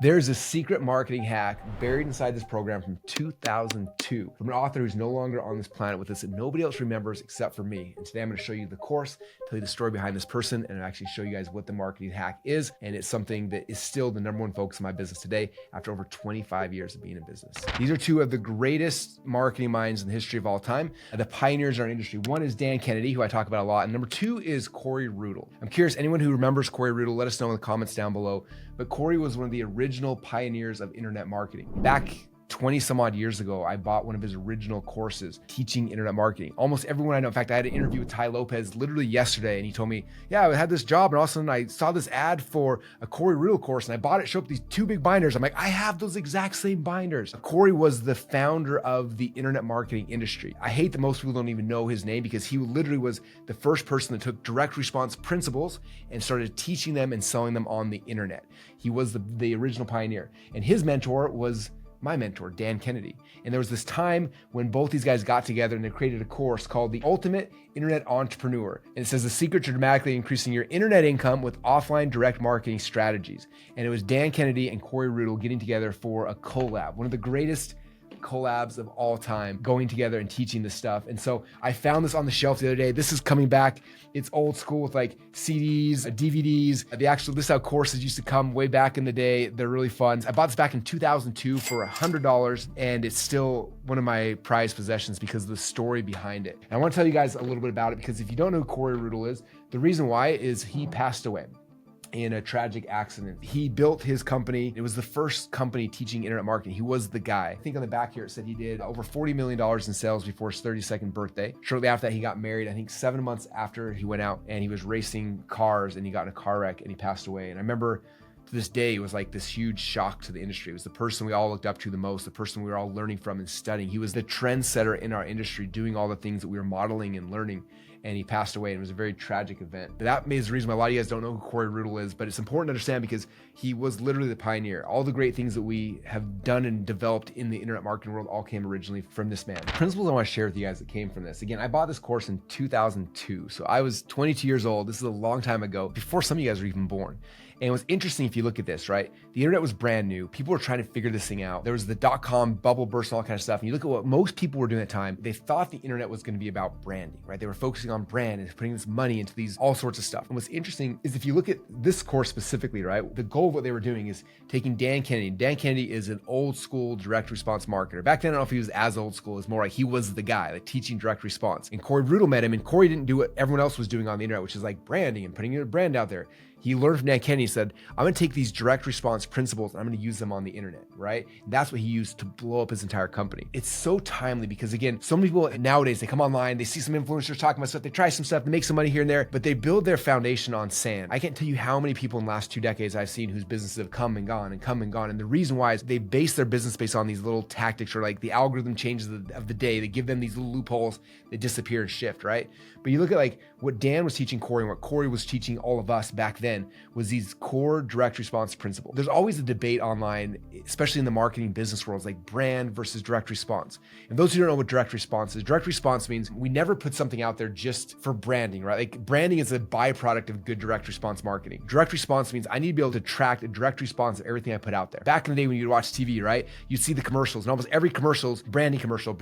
There's a secret marketing hack buried inside this program from 2002 from an author who's no longer on this planet with us that nobody else remembers except for me. And today I'm going to show you the course, tell you the story behind this person, and actually show you guys what the marketing hack is. And it's something that is still the number one focus of my business today after over 25 years of being in business. These are two of the greatest marketing minds in the history of all time, the pioneers in our industry. One is Dan Kennedy, who I talk about a lot, and number two is Corey Rudl. I'm curious, anyone who remembers Corey Rudl, let us know in the comments down below. But Corey was one of the original pioneers of internet marketing. Back 20 some odd years ago, I bought one of his original courses teaching internet marketing. Almost everyone I know, in fact, I had an interview with Ty Lopez literally yesterday, and he told me, yeah, I had this job, and all of a sudden I saw this ad for a Corey Rudl course, and I bought it, showed up these two big binders. I'm like, I have those exact same binders. Corey was the founder of the internet marketing industry. I hate that most people don't even know his name because he literally was the first person that took direct response principles and started teaching them and selling them on the internet. He was the original pioneer, and his mentor was my mentor, Dan Kennedy. And there was this time when both these guys got together and they created a course called The Ultimate Internet Entrepreneur. And it says the secret to dramatically increasing your internet income with offline direct marketing strategies. And it was Dan Kennedy and Corey Rudl getting together for a collab, one of the greatest collabs of all time, going together and teaching this stuff. And so I found this on the shelf the other day. This is coming back. It's old school with like CDs, DVDs. This is how courses used to come way back in the day. They're really fun. I bought this back in 2002 for $100, and it's still one of my prized possessions because of the story behind it. And I want to tell you guys a little bit about it because if you don't know who Corey Rudl is, the reason why is he passed away in a tragic accident. He built his company. It was the first company teaching internet marketing. He was the guy. I think on the back here, it said he did over $40 million in sales before his 32nd birthday. Shortly after that, he got married. I think 7 months after he went out, and he was racing cars, and he got in a car wreck and he passed away. And I remember to this day, it was like this huge shock to the industry. It was the person we all looked up to the most, the person we were all learning from and studying. He was the trendsetter in our industry, doing all the things that we were modeling and learning. And he passed away, and it was a very tragic event. That is the reason why a lot of you guys don't know who Corey Rudl is, but it's important to understand because he was literally the pioneer. All the great things that we have done and developed in the internet marketing world all came originally from this man. The principles I want to share with you guys that came from this. Again, I bought this course in 2002. So I was 22 years old. This is a long time ago, before some of you guys were even born. And what's interesting, if you look at this, right? The internet was brand new. People were trying to figure this thing out. There was the dot-com bubble burst and all that kind of stuff. And you look at what most people were doing at the time, they thought the internet was going to be about branding, right? They were focusing on brand and putting this money into these all sorts of stuff. And what's interesting is if you look at this course specifically, right? The goal of what they were doing is taking Dan Kennedy. Dan Kennedy is an old school direct response marketer. Back then, I don't know if he was as old school. It's more like he was the guy, like teaching direct response. And Corey Rudl met him, and Corey didn't do what everyone else was doing on the internet, which is like branding and putting your brand out there. He learned from Dan Kennedy. He said, I'm going to take these direct response principles and I'm going to use them on the internet, right? And that's what he used to blow up his entire company. It's so timely because, again, so many people nowadays, they come online, they see some influencers talking about stuff, they try some stuff, they make some money here and there, but they build their foundation on sand. I can't tell you how many people in the last 2 decades I've seen whose businesses have come and gone and come and gone. And the reason why is they base their business based on these little tactics or like the algorithm changes of the day. They give them these little loopholes that disappear and shift, right? But you look at like what Dan was teaching Corey and what Corey was teaching all of us back then was these core direct response principles. There's always a debate online, especially in the marketing business world, like brand versus direct response. And those who don't know what direct response is, direct response means we never put something out there just for branding, right? Like branding is a byproduct of good direct response marketing. Direct response means I need to be able to track a direct response of everything I put out there. Back in the day when you'd watch TV, right? You'd see the commercials, and almost every commercial's branding commercial.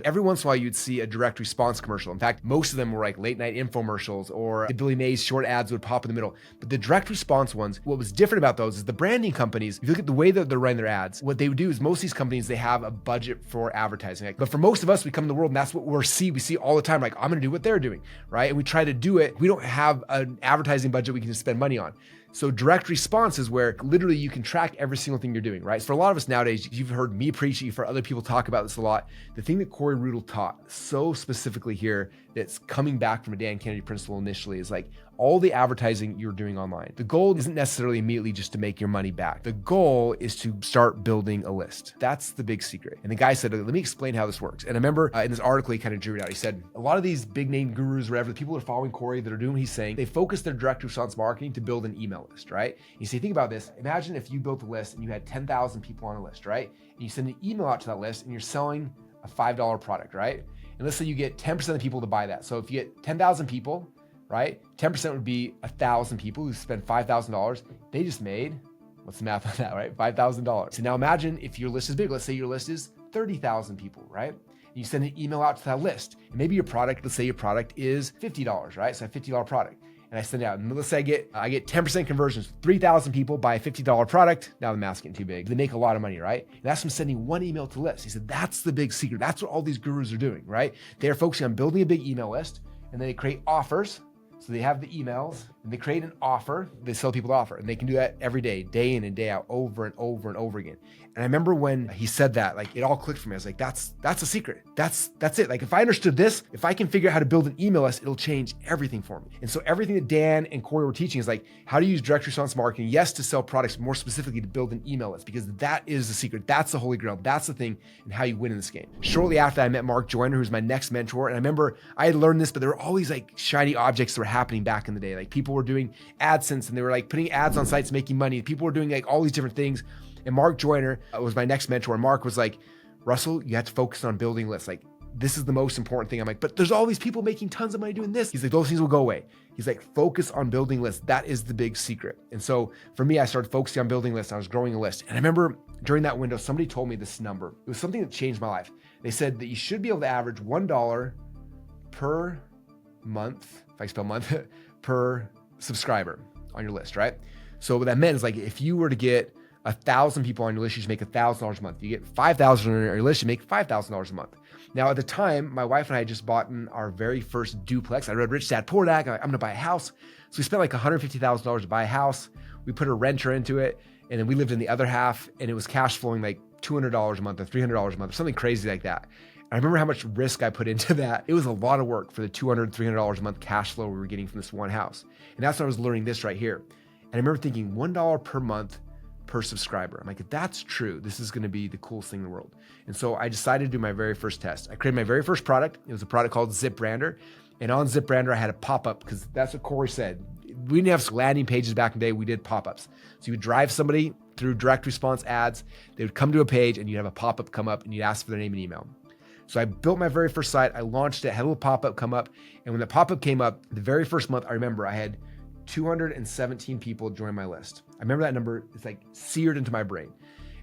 Every once in a while you'd see a direct response commercial. In fact, most of them were like late night infomercials or the Billy Mays short ads would pop in the middle. But the direct response ones, what was different about those is the branding companies, if you look at the way that they're running their ads, what they would do is most of these companies, they have a budget for advertising. But for most of us, we come in the world and that's what we see all the time. Like, I'm going to do what they're doing, right? And we try to do it. We don't have an advertising budget we can just spend money on. So direct response is where literally you can track every single thing you're doing, right? So for a lot of us nowadays, you've heard me preach, you've heard other people talk about this a lot. The thing that Corey Rudl taught so specifically here that's coming back from a Dan Kennedy principle initially is like all the advertising you're doing online. The goal isn't necessarily immediately just to make your money back. The goal is to start building a list. That's the big secret. And the guy said, let me explain how this works. And I remember in this article, he kind of drew it out. He said, a lot of these big name gurus, whatever, the people that are following Corey that are doing what he's saying, they focus their direct response marketing to build an email list, right? You say, think about this. Imagine if you built a list and you had 10,000 people on a list, right? And you send an email out to that list and you're selling a $5 product, right? And let's say you get 10% of the people to buy that. So if you get 10,000 people, right? 10% would be 1,000 people who spend $5,000. They just made What's the math on that, right? $5,000. So now imagine if your list is big. Let's say your list is 30,000 people, right? You send an email out to that list. And maybe your product, let's say your product is $50, right? So a $50 product. And I send it out. And let's say I get 10% conversions. 3,000 people buy a $50 product. Now the math's getting too big. They make a lot of money, right? And that's from sending one email to lists. He said, that's the big secret. That's what all these gurus are doing, right? They're focusing on building a big email list, and then they create offers. So they have the emails and they create an offer. They sell people the offer, and they can do that every day, day in and day out, over and over and over again. And I remember when he said that, like it all clicked for me. I was like, that's a secret. That's it. Like if I understood this, if I can figure out how to build an email list, it'll change everything for me. And so everything that Dan and Corey were teaching is like how to use direct response marketing. Yes, to sell products, more specifically to build an email list, because that is the secret. That's the holy grail. That's the thing and how you win in this game. Shortly after I met Mark Joyner, who's my next mentor. And I remember I had learned this, but there were always like shiny objects that were happening back in the day. Like people were doing AdSense and they were like putting ads on sites, making money. People were doing like all these different things. And Mark Joyner was my next mentor. And Mark was like, Russell, you have to focus on building lists. Like, this is the most important thing. I'm like, but there's all these people making tons of money doing this. He's like, those things will go away. He's like, focus on building lists. That is the big secret. And so for me, I started focusing on building lists. I was growing a list. And I remember during that window, somebody told me this number. It was something that changed my life. They said that you should be able to average $1 per month, if I spell month, per subscriber on your list, right? So what that meant is like, if you were to get 1,000 people on your list, you should make $1,000 a month. You get 5,000 on your list, you make $5,000 a month. Now at the time, my wife and I had just bought our very first duplex. I read Rich Dad Poor Dad. I'm gonna buy a house. So we spent like $150,000 to buy a house. We put a renter into it, and then we lived in the other half, and it was cash flowing like $200 a month or $300 a month or something crazy like that. I remember how much risk I put into that. It was a lot of work for the $200, $300 a month cash flow we were getting from this one house. And that's when I was learning this right here. And I remember thinking $1 per month per subscriber. I'm like, if that's true, this is gonna be the coolest thing in the world. And so I decided to do my very first test. I created my very first product. It was a product called ZipBrander. And on ZipBrander, I had a pop-up, because that's what Corey said. We didn't have landing pages back in the day, we did pop-ups. So you would drive somebody through direct response ads, they would come to a page and you'd have a pop-up come up and you'd ask for their name and email. So I built my very first site, I launched it, had a little pop-up come up. And when the pop-up came up, the very first month, I remember I had 217 people join my list. I remember that number, it's like seared into my brain.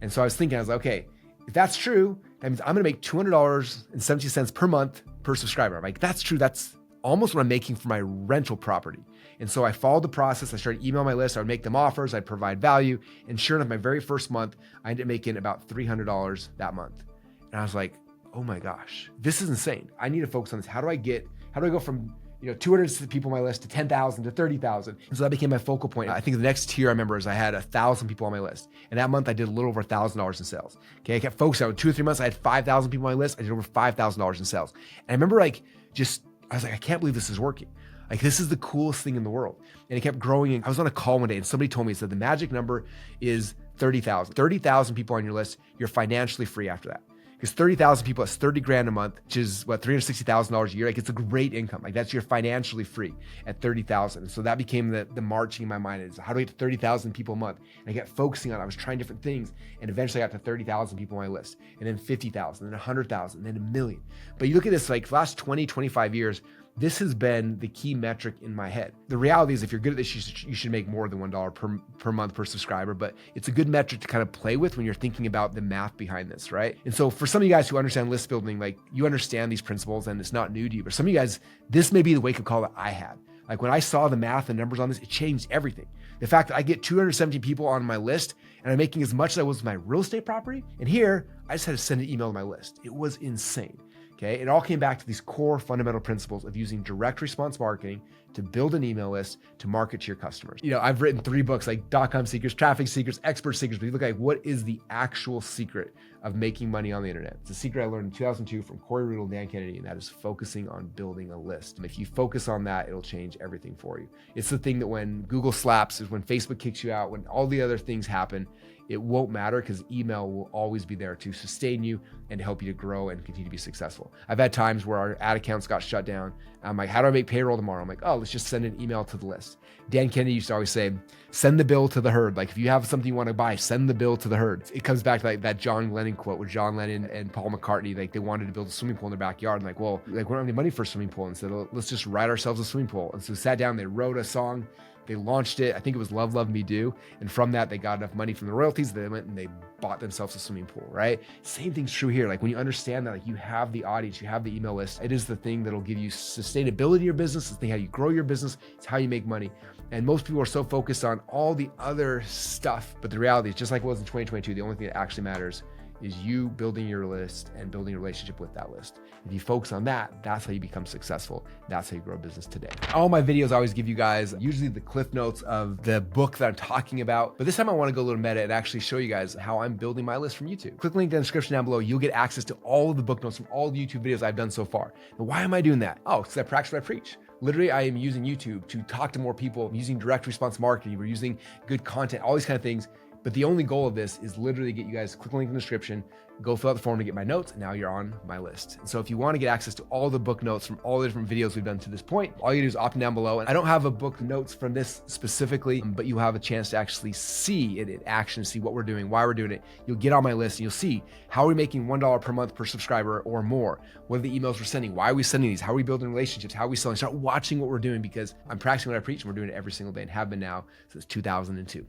And so I was thinking, I was like, okay, if that's true, that means I'm gonna make $200.70 per month per subscriber. I'm like, that's true, that's almost what I'm making for my rental property. And so I followed the process. I started emailing my list. I would make them offers. I'd provide value. And sure enough, my very first month, I ended up making about $300 that month. And I was like, oh my gosh, this is insane. I need to focus on this. How do I go from 200 people on my list to 10,000 to 30,000. And so that became my focal point. I think the next tier I remember is I had 1,000 people on my list. And that month I did a little over $1,000 in sales. Okay, I kept focusing on 2 or 3 months. I had 5,000 people on my list. I did over $5,000 in sales. And I remember I was like, I can't believe this is working. Like, this is the coolest thing in the world. And it kept growing. And I was on a call one day and somebody told me, said the magic number is 30,000. 30,000 people on your list, you're financially free after that. Because 30,000 people, that's 30 grand a month, which is what, $360,000 a year. Like, it's a great income. Like, that's, you're financially free at 30,000. And so that became the marching in my mind is how do I get to 30,000 people a month? And I kept focusing on it. I was trying different things. And eventually I got to 30,000 people on my list, and then 50,000, then 100,000, then 1 million. But you look at this, like the last 20, 25 years, this has been the key metric in my head. The reality is if you're good at this, you should make more than $1 per month per subscriber, but it's a good metric to kind of play with when you're thinking about the math behind this, right? And so for some of you guys who understand list building, like you understand these principles and it's not new to you, but some of you guys, this may be the wake up call that I had. Like when I saw the math and numbers on this, it changed everything. The fact that I get 217 people on my list and I'm making as much as I was with my real estate property. And here, I just had to send an email to my list. It was insane. Okay, it all came back to these core fundamental principles of using direct response marketing to build an email list to market to your customers. I've written 3 books like Dotcom Secrets, Traffic Secrets, Expert Secrets, but you look at what is the actual secret of making money on the internet. It's a secret I learned in 2002 from Corey Rudl and Dan Kennedy, and that is focusing on building a list. And if you focus on that, it'll change everything for you. It's the thing that when Google slaps, is when Facebook kicks you out, when all the other things happen, it won't matter because email will always be there to sustain you and to help you to grow and continue to be successful. I've had times where our ad accounts got shut down. I'm like, how do I make payroll tomorrow? I'm like, oh, let's just send an email to the list. Dan Kennedy used to always say, send the bill to the herd. Like if you have something you want to buy, send the bill to the herd. It comes back to like that John Lennon quote with John Lennon and Paul McCartney. Like they wanted to build a swimming pool in their backyard. And like, well, like we don't have any money for a swimming pool. And said, well, let's just write ourselves a swimming pool. And so we sat down, they wrote a song. They launched it. I think it was Love, Love Me Do. And from that, they got enough money from the royalties. They went and they bought themselves a swimming pool, right? Same thing's true here. Like when you understand that, like you have the audience, you have the email list, it is the thing that'll give you sustainability in your business. It's the thing how you grow your business. It's how you make money. And most people are so focused on all the other stuff. But the reality is, just like it was in 2022, the only thing that actually matters is you building your list and building a relationship with that list. If you focus on that, that's how you become successful. That's how you grow a business today. All my videos, I always give you guys usually the cliff notes of the book that I'm talking about. But this time I want to go a little meta and actually show you guys how I'm building my list from YouTube. Click the link in the description down below. You'll get access to all of the book notes from all the YouTube videos I've done so far. Now, why am I doing that? Oh, because I practice what I preach. Literally, I am using YouTube to talk to more people. I'm using direct response marketing. We're using good content, all these kind of things. But the only goal of this is literally to get you guys, click the link in the description, go fill out the form to get my notes, and now you're on my list. And so if you want to get access to all the book notes from all the different videos we've done to this point, all you do is opt in down below. And I don't have a book notes from this specifically, but you have a chance to actually see it in action, see what we're doing, why we're doing it. You'll get on my list and you'll see how are we making $1 per month per subscriber or more? What are the emails we're sending? Why are we sending these? How are we building relationships? How are we selling? Start watching what we're doing because I'm practicing what I preach and we're doing it every single day and have been now since 2002.